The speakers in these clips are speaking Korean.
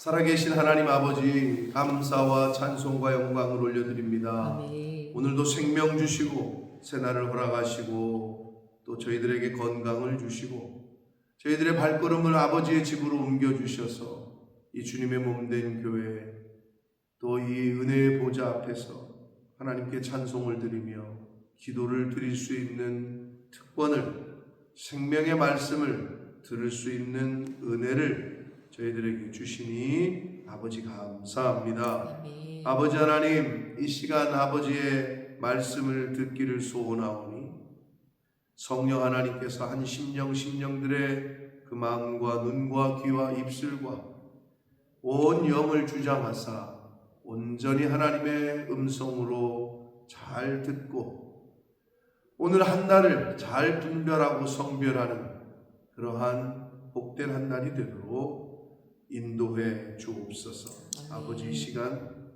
살아계신 하나님 아버지, 감사와 찬송과 영광을 올려드립니다. 아멘. 오늘도 생명 주시고 새날을 허락하시고 또 저희들에게 건강을 주시고 저희들의 발걸음을 아버지의 집으로 옮겨주셔서 이 주님의 몸된 교회 또 이 은혜의 보좌 앞에서 하나님께 찬송을 드리며 기도를 드릴 수 있는 특권을, 생명의 말씀을 들을 수 있는 은혜를 저희들에게 주시니 아버지 감사합니다. 아멘. 아버지 하나님, 이 시간 아버지의 말씀을 듣기를 소원하오니 성령 하나님께서 한 심령들의 그 마음과 눈과 귀와 입술과 온 영을 주장하사 온전히 하나님의 음성으로 잘 듣고 오늘 한 날을 잘 분별하고 성별하는 그러한 복된 한 날이 되도록 인도해 주옵소서. 아버지, 이 시간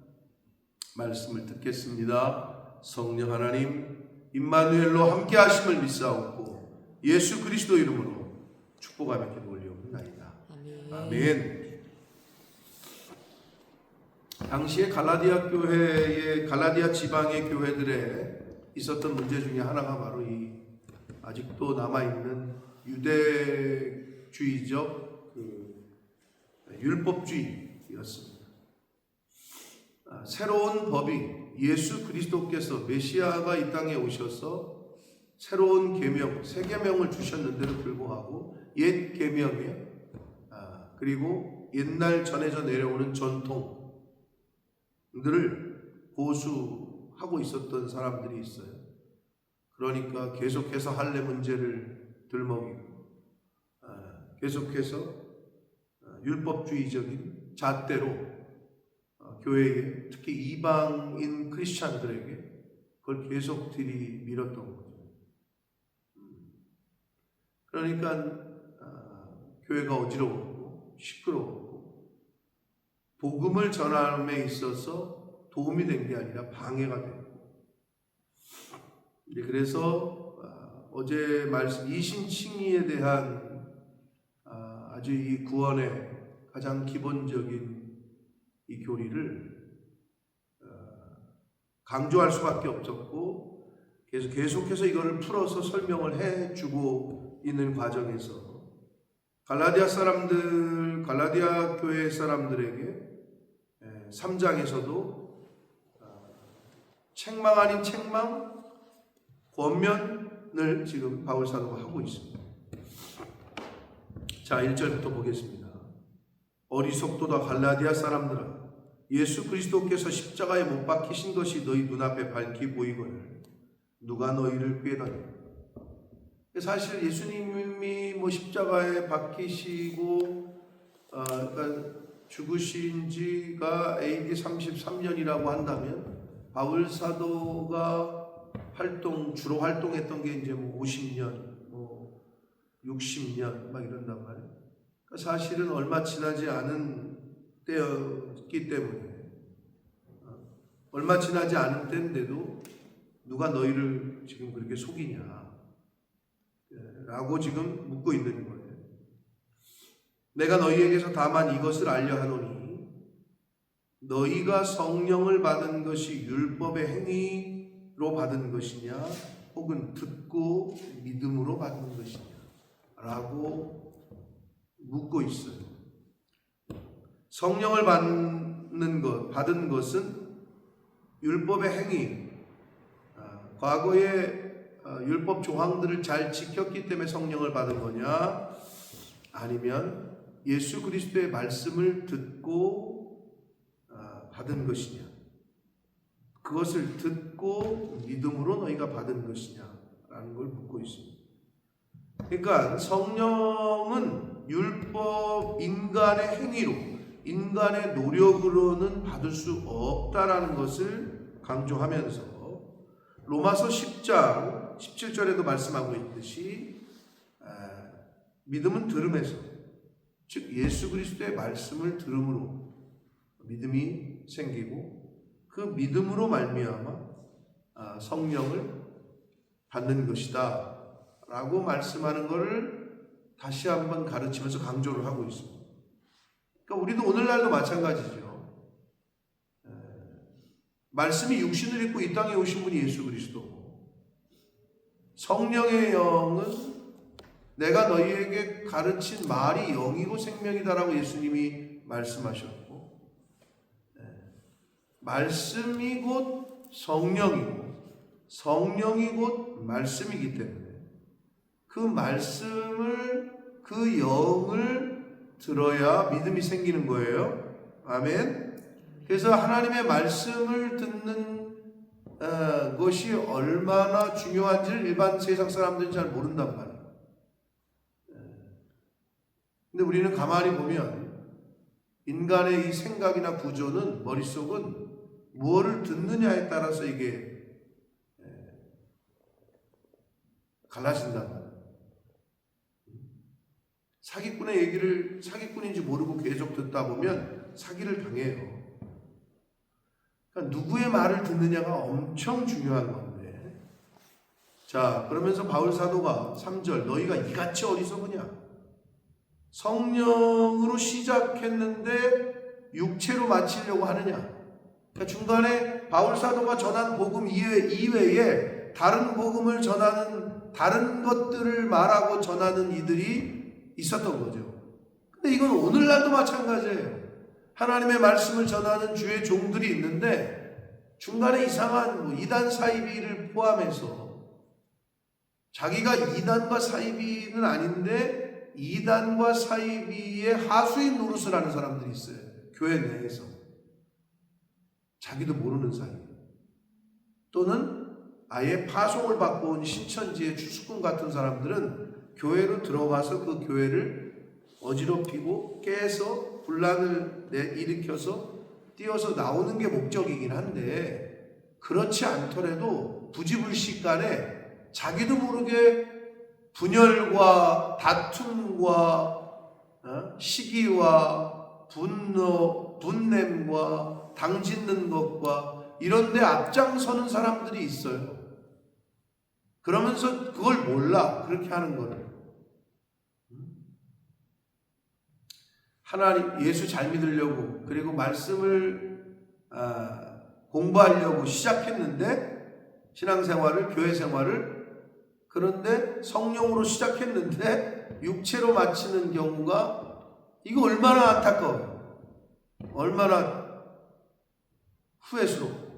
말씀을 듣겠습니다. 성령 하나님 임마누엘로 함께 하심을 믿사옵고 예수 그리스도 이름으로 축복하며 기도 올려옵나이다. 아멘. 아멘. 당시에 갈라디아 지방의 교회들에 있었던 문제 중에 하나가 바로 이 아직도 남아있는 유대주의적 율법주의였습니다. 새로운 법이 예수 그리스도께서 메시아가 이 땅에 오셔서 새로운 계명, 새 계명을 주셨는데도 불구하고 옛 계명에 그리고 옛날 전해져 내려오는 전통들을 고수하고 있었던 사람들이 있어요. 그러니까 계속해서 할례 문제를 들먹이고 계속해서 율법주의적인 잣대로 교회에, 특히 이방인 크리스찬들에게 그걸 계속 들이밀었던 거죠. 그러니까 교회가 어지러웠고 시끄러웠고 복음을 전함에 있어서 도움이 된 게 아니라 방해가 됐고, 그래서 어제 말씀 이신칭의에 대한 아주 이 구원의 가장 기본적인 이 교리를 강조할 수밖에 없었고, 계속해서 이거를 풀어서 설명을 해주고 있는 과정에서 갈라디아 교회 사람들에게 3장에서도 책망 아닌 책망, 권면을 지금 바울 사도가 하고 있습니다. 자, 1절부터 보겠습니다. 어리석도다 갈라디아 사람들아, 예수 그리스도께서 십자가에 못 박히신 것이 너희 눈앞에 밝히 보이거늘 누가 너희를 꾀다니. 사실 예수님이 십자가에 박히시고 그러니까 죽으신 지가 AD 33년이라고 한다면 바울 사도가 주로 활동했던 게 이제 50년 60년 막 이런단 말이에요. 그러니까 사실은 얼마 지나지 않은 때였기 때문에 얼마 지나지 않은 때인데도 누가 너희를 지금 그렇게 속이냐 라고 지금 묻고 있는 거예요. 내가 너희에게서 다만 이것을 알려 하노니 너희가 성령을 받은 것이 율법의 행위로 받은 것이냐 혹은 듣고 믿음으로 받은 것이냐 라고 묻고 있어요. 성령을 받은 것은 율법의 행위, 과거에 율법 조항들을 잘 지켰기 때문에 성령을 받은 거냐, 아니면 예수 그리스도의 말씀을 듣고 받은 것이냐, 그것을 듣고 믿음으로 너희가 받은 것이냐라는 걸 묻고 있습니다. 그러니까 성령은 율법, 인간의 행위로, 인간의 노력으로는 받을 수 없다라는 것을 강조하면서 로마서 10장 17절에도 말씀하고 있듯이 믿음은 들음에서, 즉 예수 그리스도의 말씀을 들음으로 믿음이 생기고 그 믿음으로 말미암아 성령을 받는 것이다 라고 말씀하는 것을 다시 한번 가르치면서 강조를 하고 있습니다. 그러니까 우리도 오늘날도 마찬가지죠. 말씀이 육신을 입고 이 땅에 오신 분이 예수 그리스도고, 성령의 영은 내가 너희에게 가르친 말이 영이고 생명이다라고 예수님이 말씀하셨고, 말씀이 곧 성령이고 성령이 곧 말씀이기 때문에 그 말씀을, 그 영을 들어야 믿음이 생기는 거예요. 아멘. 그래서 하나님의 말씀을 듣는 것이 얼마나 중요한지를 일반 세상 사람들은 잘 모른단 말이에요. 근데 우리는 가만히 보면 인간의 이 생각이나 구조는, 머릿속은 무엇을 듣느냐에 따라서 이게 갈라진단 말이에요. 사기꾼의 얘기를 사기꾼인지 모르고 계속 듣다 보면 사기를 당해요. 그러니까 누구의 말을 듣느냐가 엄청 중요한 건데, 자, 그러면서 바울 사도가 3절, 너희가 이같이 어리석으냐? 성령으로 시작했는데 육체로 마치려고 하느냐? 그러니까 중간에 바울 사도가 전한 복음 이외에 다른 복음을 전하는, 다른 것들을 말하고 전하는 이들이 있었던 거죠. 근데 이건 오늘날도 마찬가지예요. 하나님의 말씀을 전하는 주의 종들이 있는데 중간에 이상한 이단 사이비를 포함해서, 자기가 이단과 사이비는 아닌데 이단과 사이비의 하수인 노릇을 하는 사람들이 있어요. 교회 내에서. 자기도 모르는 사이. 또는 아예 파송을 받고 온 신천지의 추수꾼 같은 사람들은 교회로 들어가서 그 교회를 어지럽히고 깨서 분란을 일으켜서 뛰어서 나오는 게 목적이긴 한데, 그렇지 않더라도 부지불식간에 자기도 모르게 분열과 다툼과 시기와 분노, 분냄과 당짓는 것과 이런 데 앞장서는 사람들이 있어요. 그러면서 그걸 몰라, 그렇게 하는 거를. 하나님, 예수 잘 믿으려고, 그리고 말씀을 공부하려고 시작했는데, 신앙생활을, 교회 생활을, 그런데 성령으로 시작했는데 육체로 마치는 경우가, 이거 얼마나 안타까워요. 얼마나 후회스럽고.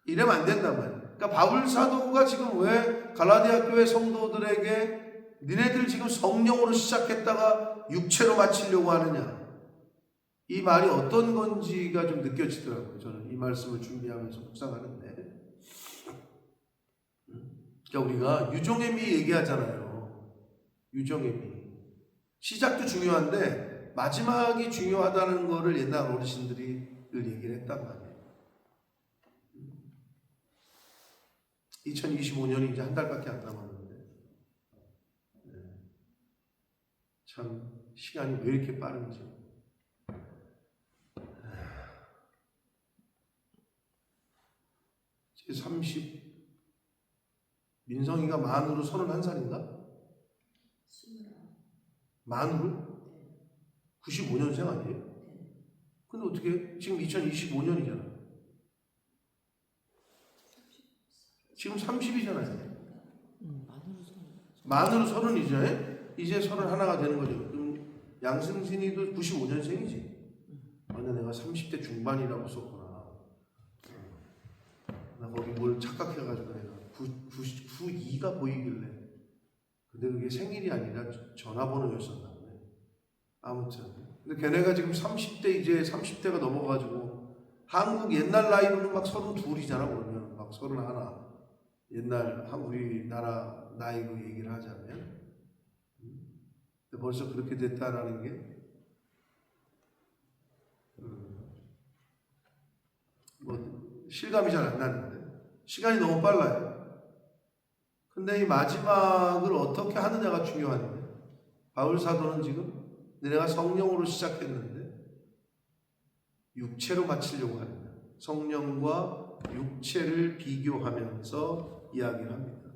이러면 안 된단 말이에요. 그러니까 바울 사도가 지금 왜 갈라디아 교회 성도들에게 니네들 지금 성령으로 시작했다가 육체로 마치려고 하느냐, 이 말이 어떤 건지가 좀 느껴지더라고요. 저는 이 말씀을 준비하면서 묵상하는데, 그러니까 우리가 유종의미 얘기하잖아요. 유종의미. 시작도 중요한데 마지막이 중요하다는 거를 옛날 어르신들이 늘 얘기를 했단 말이에요. 2025년이 이제 한 달밖에 안 남았는데 참 시간이 왜 이렇게 빠른지. 제 30, 민성이가 만으로 31살인가? 만으로? 95년생 아니에요? 근데 어떻게, 지금 2025년이잖아. 지금 30이잖아요. 만으로 30이잖아요. 이제 31가 되는 거죠. 그럼 양승진이도 95년생이지. 근데 내가 30대 중반이라고 썼구나. 나 거기 뭘 착각해가지고 내가 92가 보이길래. 근데 그게 생일이 아니라 전화번호였었나 보네. 아무튼. 근데 걔네가 지금 30대, 이제 30대가 넘어가지고, 한국 옛날 나이로는 막 32이잖아, 그러면. 막 31. 옛날 우리나라 나이로 얘기를 하자면. 근데 벌써 그렇게 됐다라는 게, 실감이 잘 안 나는데. 시간이 너무 빨라요. 근데 이 마지막을 어떻게 하느냐가 중요한데, 바울 사도는 지금 내가 성령으로 시작했는데 육체로 마치려고 하느냐, 성령과 육체를 비교하면서 이야기를 합니다.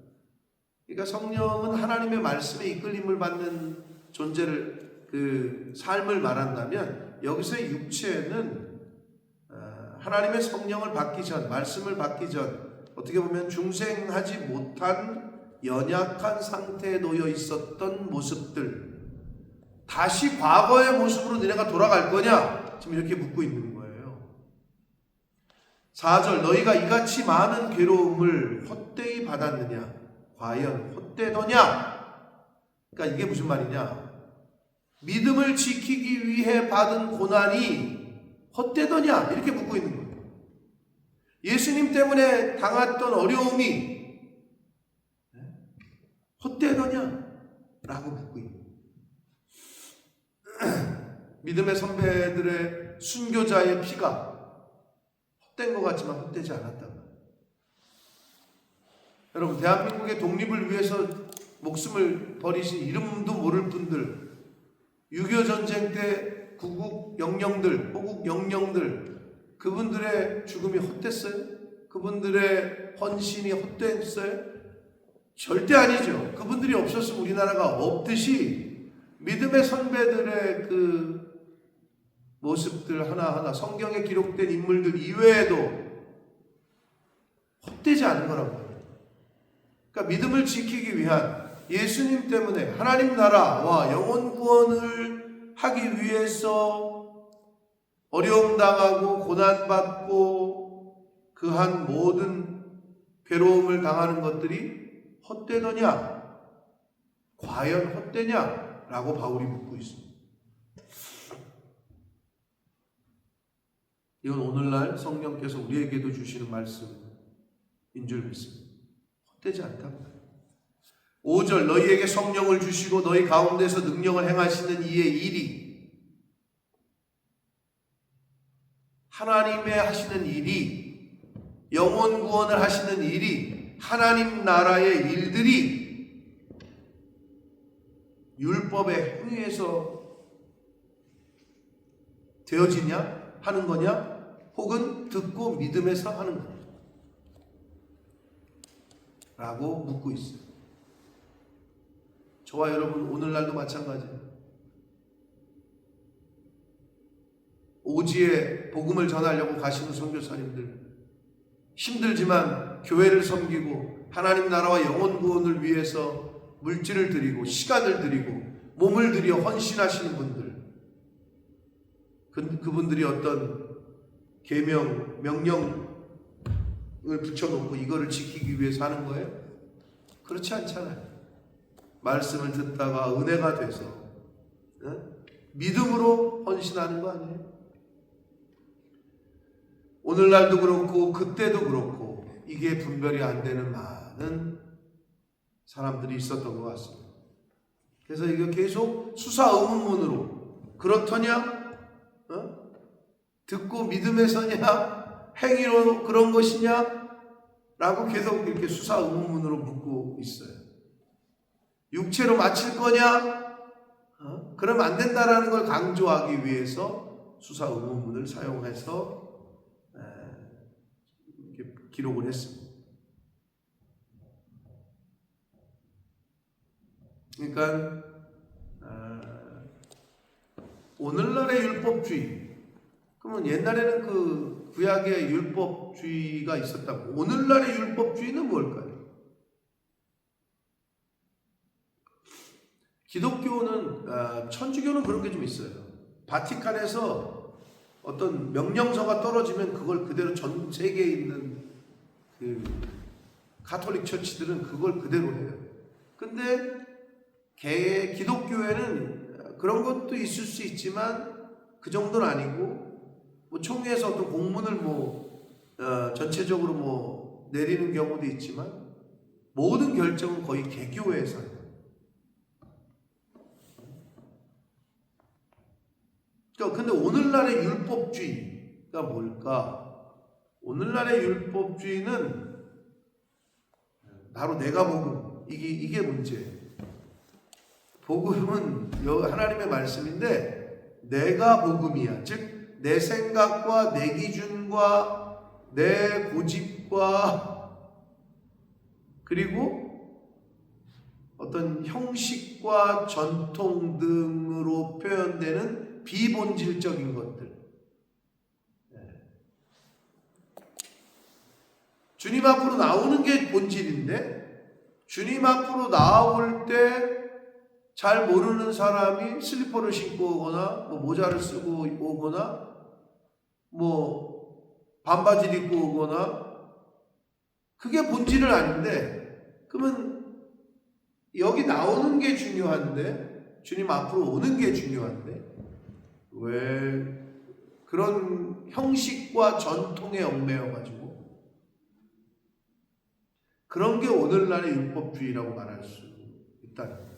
그러니까 성령은 하나님의 말씀에 이끌림을 받는 존재를 그 삶을 말한다면 여기서의 육체는 하나님의 성령을 받기 전, 말씀을 받기 전 어떻게 보면 중생하지 못한 연약한 상태에 놓여 있었던 모습들, 다시 과거의 모습으로 너네가 돌아갈 거냐? 지금 이렇게 묻고 있는 거예요. 4절, 너희가 이같이 많은 괴로움을 헛되이 받았느냐? 과연 헛되더냐? 그러니까 이게 무슨 말이냐? 믿음을 지키기 위해 받은 고난이 헛되더냐? 이렇게 묻고 있는 거예요. 예수님 때문에 당했던 어려움이 헛되더냐? 라고 묻고 있는 거예요. 믿음의 선배들의 순교자의 피가 헛된 것 같지만 헛되지 않았다. 여러분, 대한민국의 독립을 위해서 목숨을 버리신 이름도 모를 분들, 6.25 전쟁 때 구국 영령들, 호국 영령들, 그분들의 죽음이 헛됐어요? 그분들의 헌신이 헛됐어요? 절대 아니죠. 그분들이 없었으면 우리나라가 없듯이 믿음의 선배들의 그 모습들 하나하나, 성경에 기록된 인물들 이외에도 헛되지 않은 거라고요. 그러니까 믿음을 지키기 위한, 예수님 때문에 하나님 나라와 영혼 구원을 하기 위해서 어려움 당하고 고난받고 그한 모든 괴로움을 당하는 것들이 헛되더냐? 과연 헛되냐? 라고 바울이 묻고 있습니다. 이건 오늘날 성령께서 우리에게도 주시는 말씀인 줄 믿습니다. 헛되지 않다고. 5절, 너희에게 성령을 주시고 너희 가운데서 능력을 행하시는 이의 일이, 하나님의 하시는 일이, 영혼 구원을 하시는 일이, 하나님 나라의 일들이 율법의 행위에서 되어지냐? 하는 거냐? 혹은 듣고 믿음에서 하는 거냐? 라고 묻고 있어요. 저와 여러분 오늘날도 마찬가지예요. 오지에 복음을 전하려고 가시는 선교사님들, 힘들지만 교회를 섬기고 하나님 나라와 영혼 구원을 위해서 물질을 드리고 시간을 드리고 몸을 들여 헌신하시는 분들, 그분들이 어떤 계명, 명령을 붙여놓고 이거를 지키기 위해서 하는 거예요? 그렇지 않잖아요. 말씀을 듣다가 은혜가 돼서 믿음으로 헌신하는 거 아니에요? 오늘날도 그렇고 그때도 그렇고 이게 분별이 안 되는 많은 사람들이 있었던 것 같습니다. 그래서 이거 계속 수사 의문문으로, 그렇더냐? 듣고 믿음에서냐? 행위로 그런 것이냐? 라고 계속 이렇게 수사 의문문으로 묻고 있어요. 육체로 마칠 거냐? 그러면 안 된다라는 걸 강조하기 위해서 수사 의문문을 사용해서 이렇게 기록을 했습니다. 그러니까 오늘날의 율법주의, 그러면 옛날에는 그 구약의 율법주의가 있었다고, 오늘날의 율법주의는 뭘까요? 기독교는, 천주교는 그런 게 좀 있어요. 바티칸에서 어떤 명령서가 떨어지면 그걸 그대로 전 세계에 있는 그 가톨릭 처치들은 그걸 그대로 해요. 근데 기독교에는 그런 것도 있을 수 있지만 그 정도는 아니고, 뭐 총회에서 어떤 공문을 전체적으로 내리는 경우도 있지만 모든 결정은 거의 개교회에서 해요. 근데 오늘날의 율법주의가 뭘까? 오늘날의 율법주의는 바로 내가 복음, 이게 문제예요. 복음은 하나님의 말씀인데 내가 복음이야. 즉 내 생각과 내 기준과 내 고집과 그리고 어떤 형식과 전통 등으로 표현되는 비본질적인 것들. 주님 앞으로 나오는 게 본질인데 주님 앞으로 나올 때 잘 모르는 사람이 슬리퍼를 신고 오거나 뭐 모자를 쓰고 오거나 뭐 반바지를 입고 오거나 그게 본질은 아닌데 그러면 여기 나오는 게 중요한데 주님 앞으로 오는 게 중요한데 왜 그런 형식과 전통에 얽매여 가지고 그런 게 오늘날의 율법주의라고 말할 수 있다는 거예요.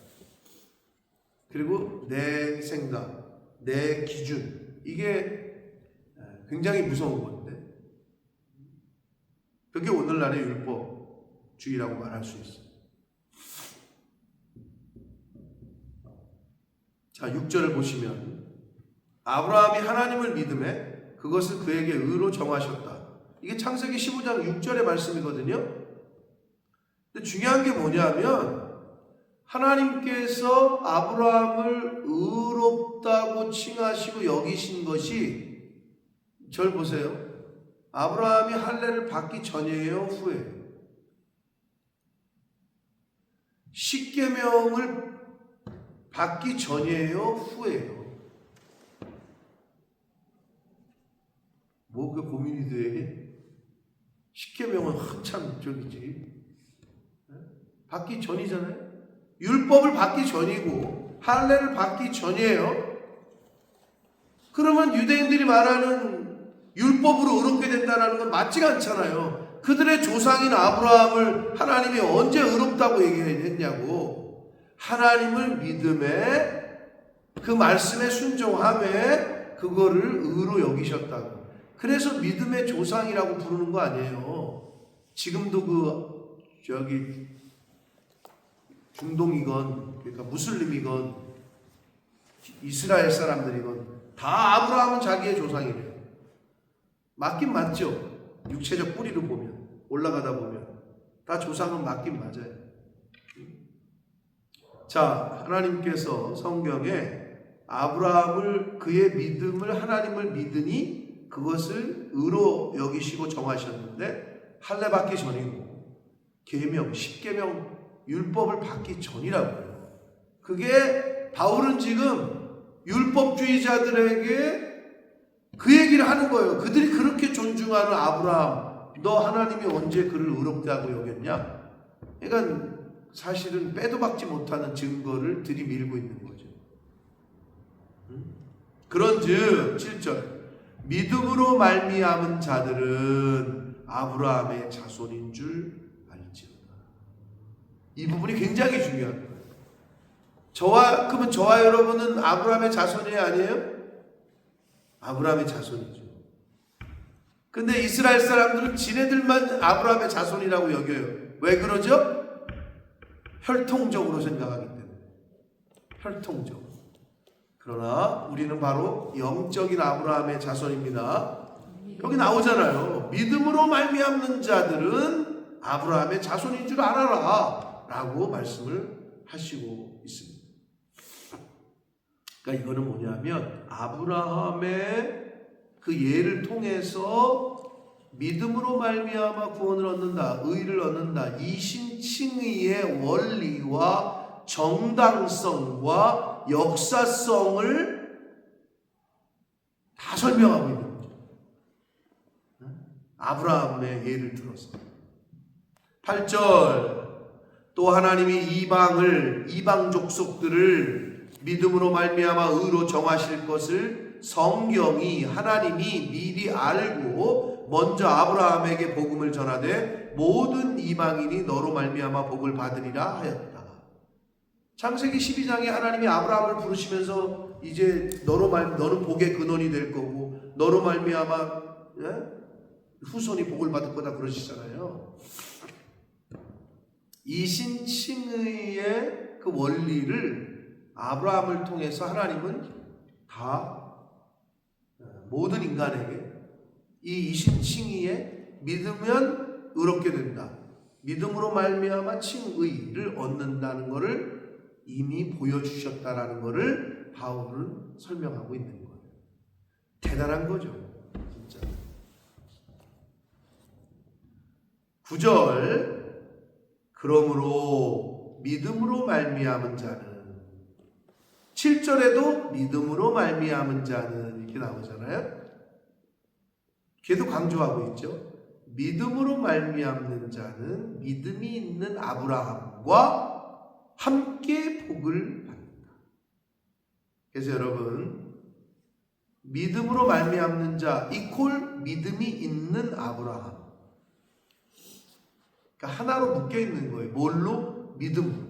그리고 내 생각, 내 기준 이게 굉장히 무서운 건데 그게 오늘날의 율법주의라고 말할 수 있어요. 자, 6절을 보시면 아브라함이 하나님을 믿음에 그것을 그에게 의로 정하셨다. 이게 창세기 15장 6절의 말씀이거든요. 근데 중요한 게 뭐냐면 하나님께서 아브라함을 의롭다고 칭하시고 여기신 것이 절 보세요. 아브라함이 할례를 받기 전이에요, 후에요? 십계명을 받기 전이에요, 후에요? 뭐 그 고민이 돼? 십계명은 한참 저기지. 받기 전이잖아요. 율법을 받기 전이고 할례를 받기 전이에요. 그러면 유대인들이 말하는 율법으로 의롭게 된다는 건 맞지가 않잖아요. 그들의 조상인 아브라함을 하나님이 언제 의롭다고 얘기했냐고. 하나님을 믿음에 그 말씀에 순종함에 그거를 의로 여기셨다고. 그래서 믿음의 조상이라고 부르는 거 아니에요. 지금도 저기 중동이건 그러니까 무슬림이건 이스라엘 사람들이건 다 아브라함은 자기의 조상이래요. 맞긴 맞죠. 육체적 뿌리로 보면 올라가다 보면 다 조상은 맞긴 맞아요. 자, 하나님께서 성경에 아브라함을 그의 믿음을 하나님을 믿으니 그것을 의로 여기시고 정하셨는데 할례 받기 전이고 계명, 십계명 율법을 받기 전이라고요. 그게 바울은 지금 율법주의자들에게 그 얘기를 하는 거예요. 그들이 그렇게 존중하는 아브라함, 너 하나님이 언제 그를 의롭다고 여겼냐? 그러니까 사실은 빼도 박지 못하는 증거를 들이밀고 있는 거죠. 그런즉 7절 믿음으로 말미암은 자들은 아브라함의 자손인 줄 알지어다. 이 부분이 굉장히 중요한 거예요. 그러면 저와 여러분은 아브라함의 자손이 아니에요? 아브라함의 자손이죠. 근데 이스라엘 사람들은 지네들만 아브라함의 자손이라고 여겨요. 왜 그러죠? 혈통적으로 생각하기 때문에. 혈통적으로. 그러나 우리는 바로 영적인 아브라함의 자손입니다. 여기 나오잖아요. 믿음으로 말미암는 자들은 아브라함의 자손인 줄 알아라 라고 말씀을 하시고 있습니다. 그러니까 이거는 뭐냐면 아브라함의 그 예를 통해서 믿음으로 말미암아 구원을 얻는다, 의를 얻는다, 이신칭의의 원리와 정당성과 역사성을 다 설명하고 있는 거죠. 아브라함의 예를 들어서 8절 또 하나님이 이방 족속들을 믿음으로 말미암아 의로 정하실 것을 성경이 하나님이 미리 알고 먼저 아브라함에게 복음을 전하되 모든 이방인이 너로 말미암아 복을 받으리라 하였다. 창세기 12장에 하나님이 아브라함을 부르시면서 이제 너는 복의 근원이 될 거고 너로 말미암아 후손이 복을 받을 거다 그러시잖아요. 이신칭의의 그 원리를 아브라함을 통해서 하나님은 다 모든 인간에게 이 이신칭의에 믿으면 의롭게 된다, 믿음으로 말미암아 칭의를 얻는다는 것을 이미 보여주셨다라는 것을 바울은 설명하고 있는 거예요. 대단한 거죠, 진짜. 9절, 그러므로 믿음으로 말미암은 자는, 7절에도 믿음으로 말미암은 자는 이렇게 나오잖아요. 걔도 강조하고 있죠. 믿음으로 말미암는 자는 믿음이 있는 아브라함과 함께 복을 받는다. 그래서 여러분, 믿음으로 말미암는 자 이퀄 믿음이 있는 아브라함. 그러니까 하나로 묶여 있는 거예요. 뭘로? 믿음으로.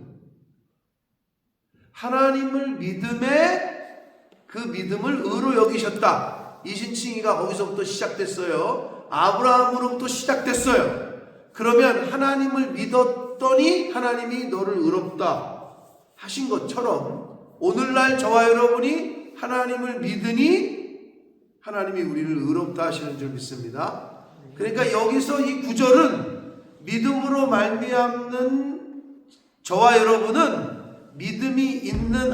하나님을 믿음에 그 믿음을 의로 여기셨다. 이 신칭의가 거기서부터 시작됐어요. 아브라함으로부터 시작됐어요. 그러면 하나님을 믿었더니 하나님이 너를 의롭다 하신 것처럼 오늘날 저와 여러분이 하나님을 믿으니 하나님이 우리를 의롭다 하시는 줄 믿습니다. 그러니까 여기서 이 구절은 믿음으로 말미암는 저와 여러분은 믿음이 있는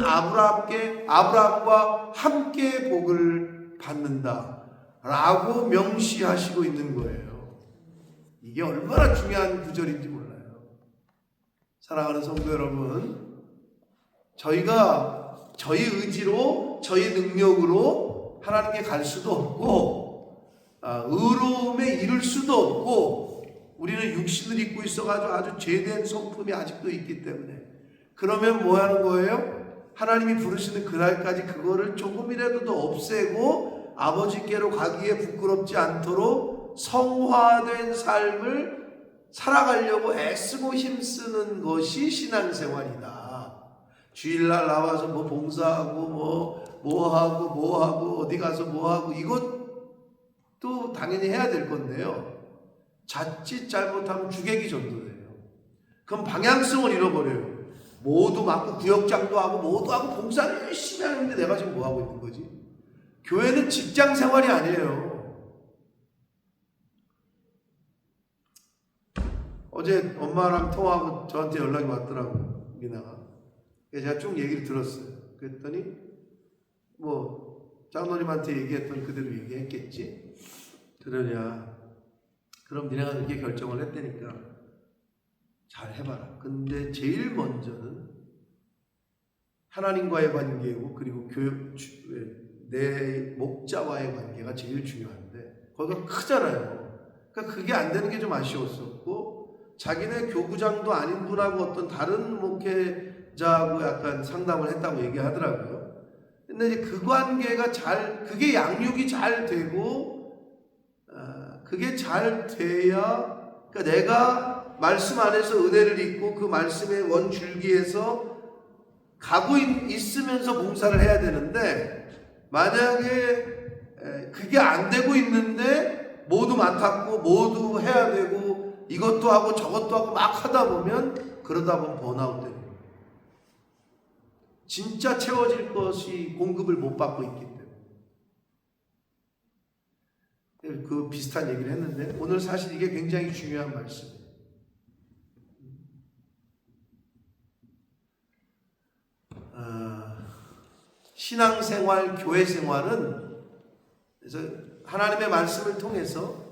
아브라함과 함께 복을 받는다 라고 명시하시고 있는 거예요. 이게 얼마나 중요한 구절인지 몰라요. 사랑하는 성도 여러분, 저희가 저희 의지로 저희 능력으로 하나님께 갈 수도 없고 의로움에 이를 수도 없고 우리는 육신을 입고 있어가지고 아주 죄된 성품이 아직도 있기 때문에 그러면 뭐 하는 거예요? 하나님이 부르시는 그날까지 그거를 조금이라도 더 없애고 아버지께로 가기에 부끄럽지 않도록 성화된 삶을 살아가려고 애쓰고 힘쓰는 것이 신앙생활이다. 주일날 나와서 뭐 봉사하고 뭐 하고 어디 가서 뭐 하고 이것도 당연히 해야 될 건데요. 자칫 잘못하면 주객이 전도돼요. 그럼 방향성을 잃어버려요. 모두 맡고 구역장도 하고 모두 하고 봉사를 열심히 하는데 내가 지금 뭐 하고 있는 거지? 교회는 직장 생활이 아니에요. 어제 엄마랑 통화하고 저한테 연락이 왔더라고요. 미나가. 제가 쭉 얘기를 들었어요. 그랬더니 뭐 장로님한테 얘기했던 그대로 얘기했겠지. 그러냐. 그럼 니네가 그렇게 결정을 했다니까 잘 해봐라. 근데 제일 먼저는 하나님과의 관계고 그리고 내 목자와의 관계가 제일 중요한데 거기가 크잖아요. 그러니까 그게 안 되는 게 좀 아쉬웠었고 자기네 교구장도 아닌 분하고 어떤 다른 목회자하고 약간 상담을 했다고 얘기하더라고요. 근데 이제 그 관계가 그게 양육이 잘 되고 그게 잘 돼야 그러니까 내가 말씀 안에서 은혜를 입고 그 말씀의 원줄기에서 가고 있으면서 봉사를 해야 되는데 만약에 그게 안 되고 있는데 모두 맡았고 모두 해야 되고 이것도 하고 저것도 하고 막 하다 보면 그러다 보면 번아웃 되는 거예요. 진짜 채워질 것이 공급을 못 받고 있기 때문에 그 비슷한 얘기를 했는데 오늘 사실 이게 굉장히 중요한 말씀이에요. 신앙생활, 교회생활은 그래서 하나님의 말씀을 통해서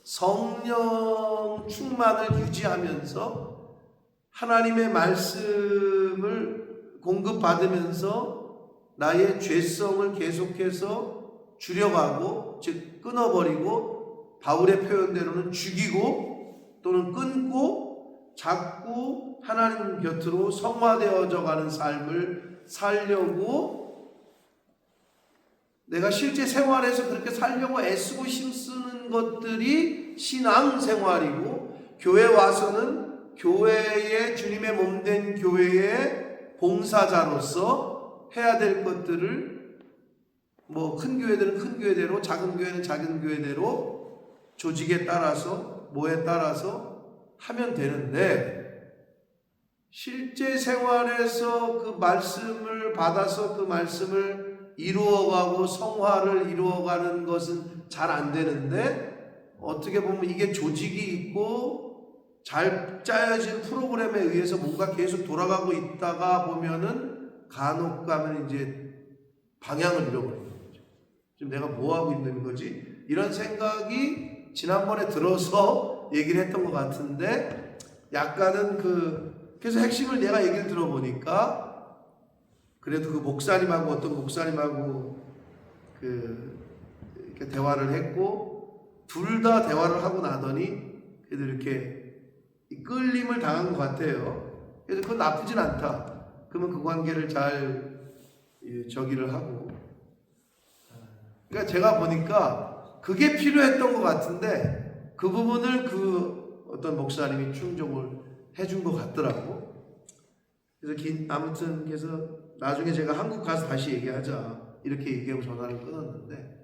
성령 충만을 유지하면서 하나님의 말씀을 공급받으면서 나의 죄성을 계속해서 줄여가고 즉 끊어버리고 바울의 표현대로는 죽이고 또는 끊고 자꾸 하나님 곁으로 성화되어져 가는 삶을 살려고 내가 실제 생활에서 그렇게 살려고 애쓰고 힘쓰는 것들이 신앙생활이고 교회 와서는 교회의 주님의 몸된 교회의 봉사자로서 해야 될 것들을 뭐 큰 교회들은 큰 교회대로 작은 교회는 작은 교회대로 조직에 따라서 뭐에 따라서 하면 되는데 실제 생활에서 그 말씀을 받아서 그 말씀을 이루어가고 성화를 이루어가는 것은 잘 안 되는데 어떻게 보면 이게 조직이 있고 잘 짜여진 프로그램에 의해서 뭔가 계속 돌아가고 있다가 보면은 간혹 가면 이제 방향을 잃어버리는 거죠. 지금 내가 뭐 하고 있는 거지? 이런 생각이 지난번에 들어서 얘기를 했던 것 같은데, 약간은 그래서 핵심을 내가 얘기를 들어보니까, 그래도 그 목사님하고 어떤 목사님하고 이렇게 대화를 했고, 둘 다 대화를 하고 나더니 그래도 이렇게 끌림을 당한 것 같아요. 그래서 그건 나쁘진 않다. 그러면 그 관계를 잘 저기를 하고. 그러니까 제가 보니까 그게 필요했던 것 같은데, 그 부분을 어떤 목사님이 충족을 해준 것 같더라고. 그래서 아무튼 그래서 나중에 제가 한국 가서 다시 얘기하자 이렇게 얘기하고 전화를 끊었는데,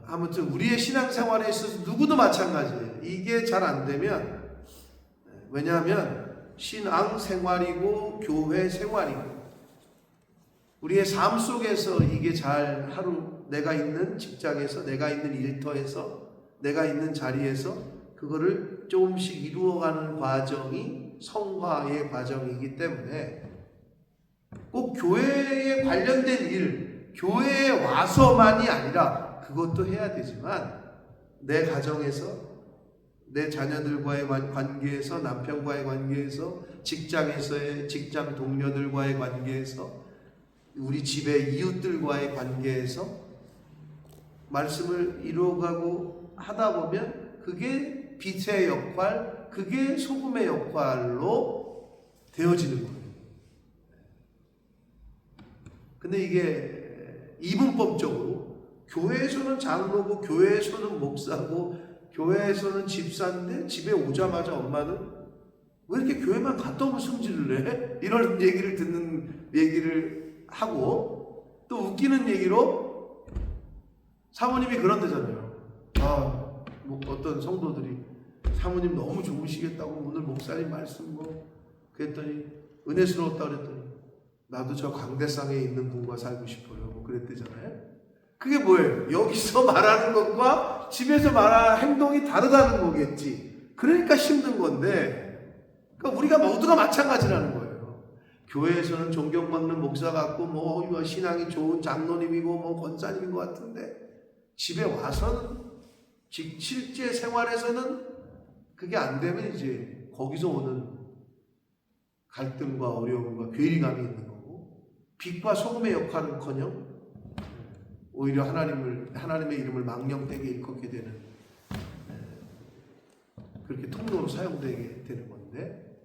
아무튼 우리의 신앙생활에 있어서 누구도 마찬가지예요. 이게 잘 안 되면, 왜냐하면 신앙생활이고 교회 생활이고 우리의 삶 속에서 이게 잘 하루 내가 있는 직장에서, 내가 있는 일터에서, 내가 있는 자리에서 그거를 조금씩 이루어가는 과정이 성화의 과정이기 때문에 꼭 교회에 관련된 일, 교회에 와서만이 아니라 그것도 해야 되지만, 내 가정에서, 내 자녀들과의 관계에서, 남편과의 관계에서, 직장에서의 직장 동료들과의 관계에서, 우리 집의 이웃들과의 관계에서 말씀을 이루어가고 하다 보면 그게 빛의 역할, 그게 소금의 역할로 되어지는 거예요. 근데 이게 이분법적으로 교회에서는 장로고, 교회에서는 목사고, 교회에서는 집사인데 집에 오자마자 엄마는 왜 이렇게 교회만 갔다 오면 승질을 내? 이런 얘기를 하고, 또 웃기는 얘기로 사모님이 그런다잖아요. 뭐 어떤 성도들이 사모님 너무 좋으시겠다고 오늘 목사님 말씀 그랬더니 은혜스러웠다 그랬더니 나도 저 광대상에 있는 분과 살고 싶어요. 그랬대잖아요. 그게 뭐예요? 여기서 말하는 것과 집에서 말하는 행동이 다르다는 거겠지. 그러니까 힘든 건데, 그러니까 우리가 모두가 마찬가지라는 거예요. 교회에서는 존경받는 목사 같고 신앙이 좋은 장로님이고 권사님인 것 같은데, 집에 와서는 실제 생활에서는 그게 안 되면 이제 거기서 오는 갈등과 어려움과 괴리감이 있는 거고, 빛과 소금의 역할은커녕 오히려 하나님의 이름을 망령되게 일컫게 되는, 그렇게 통로로 사용되게 되는 건데,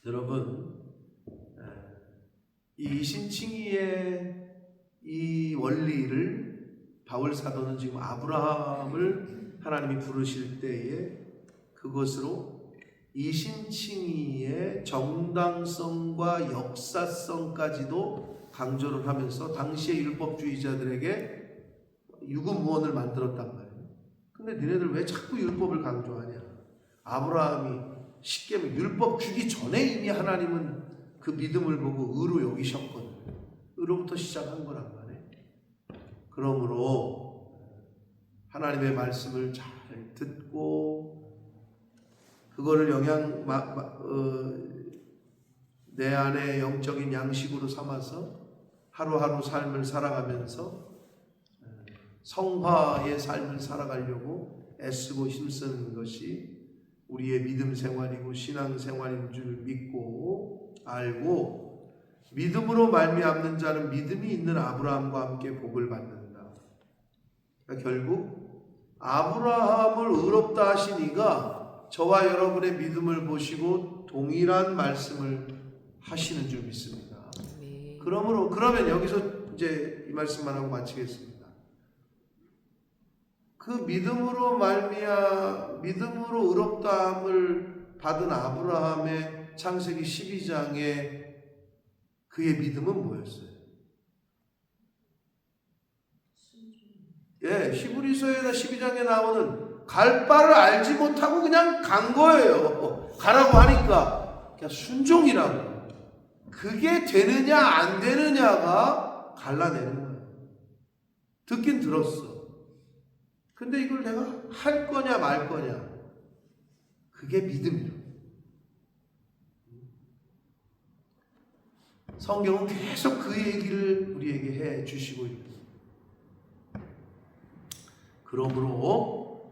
여러분, 이 신칭의의 이 원리를 바울 사도는 지금 아브라함을 하나님이 부르실 때에 그것으로 이신칭의의 정당성과 역사성까지도 강조를 하면서 당시의 율법주의자들에게 유구무원을 만들었단 말이에요. 근데 너네들 왜 자꾸 율법을 강조하냐? 아브라함이 쉽게 율법 주기 전에 이미 하나님은 그 믿음을 보고 의로 여기셨거든요. 의로부터 시작한 거란 말이에요. 그러므로 하나님의 말씀을 잘 듣고 그거를 내 안에 영적인 양식으로 삼아서 하루하루 삶을 살아가면서 성화의 삶을 살아가려고 애쓰고 힘쓰는 것이 우리의 믿음 생활이고 신앙 생활인 줄 믿고 알고, 믿음으로 말미암는 자는 믿음이 있는 아브라함과 함께 복을 받는다. 그러니까 결국 아브라함을 의롭다 하신 이가 저와 여러분의 믿음을 보시고 동일한 말씀을 하시는 줄 믿습니다. 그러면 여기서 이제 이 말씀만 하고 마치겠습니다. 그 믿음으로 의롭다함을 받은 아브라함의 창세기 12장에 그의 믿음은 뭐였어요? 히브리서에다 12장에 나오는 갈 바를 알지 못하고 그냥 간 거예요. 가라고 하니까 그냥 순종이라고. 그게 되느냐 안 되느냐가 갈라내는 거예요. 듣긴 들었어. 근데 이걸 내가 할 거냐 말 거냐, 그게 믿음이에요. 성경은 계속 그 얘기를 우리에게 해 주시고 있는. 그러므로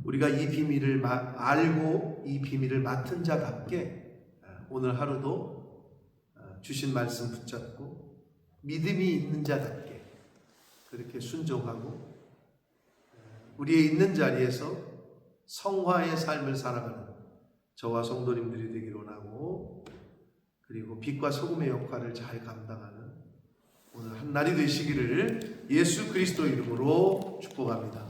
우리가 이 비밀을 알고 이 비밀을 맡은 자답게 오늘 하루도 주신 말씀 붙잡고 믿음이 있는 자답게 그렇게 순종하고 우리의 있는 자리에서 성화의 삶을 살아가는 저와 성도님들이 되기를 원하고, 그리고 빛과 소금의 역할을 잘 감당하는 오늘 한날이 되시기를 예수 그리스도 이름으로 축복합니다.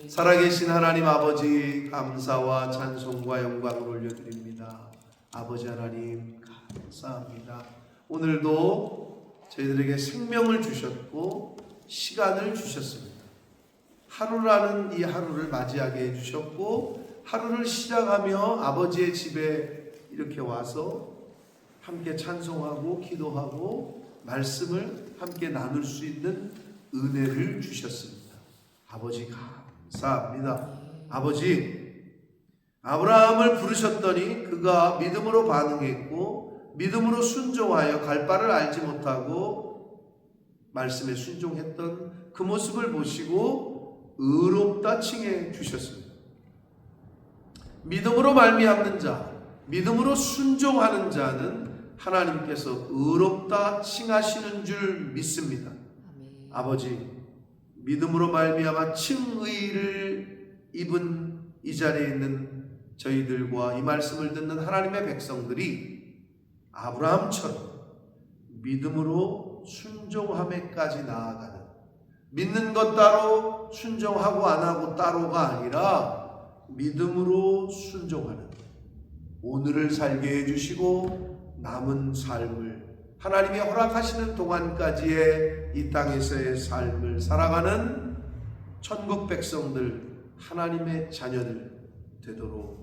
살아계신 하나님 아버지, 감사와 찬송과 영광을 올려드립니다. 아버지 하나님 감사합니다. 오늘도 저희들에게 생명을 주셨고 시간을 주셨습니다. 하루라는 이 하루를 맞이하게 해주셨고, 하루를 시작하며 아버지의 집에 이렇게 와서 함께 찬송하고 기도하고 말씀을 함께 나눌 수 있는 은혜를 주셨습니다. 아버지 감사합니다. 아버지, 아브라함을 부르셨더니 그가 믿음으로 반응했고 믿음으로 순종하여 갈 바를 알지 못하고 말씀에 순종했던 그 모습을 보시고 의롭다 칭해 주셨습니다. 믿음으로 말미암는 자, 믿음으로 순종하는 자는 하나님께서 의롭다 칭하시는 줄 믿습니다. 아버지, 믿음으로 말미암아 칭의를 입은 이 자리에 있는 저희들과 이 말씀을 듣는 하나님의 백성들이 아브라함처럼 믿음으로 순종함에까지 나아가는, 믿는 것 따로 순종하고 안 하고 따로가 아니라 믿음으로 순종하는 오늘을 살게 해주시고 남은 삶을 하나님이 허락하시는 동안까지의 이 땅에서의 삶을 살아가는 천국 백성들, 하나님의 자녀들 되도록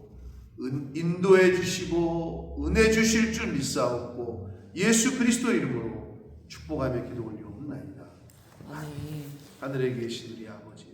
인도해 주시고 은혜 주실 줄 믿사옵고 예수 그리스도 이름으로 축복하며 기도 올리옵나이다. 하늘에 계신 우리 아버지,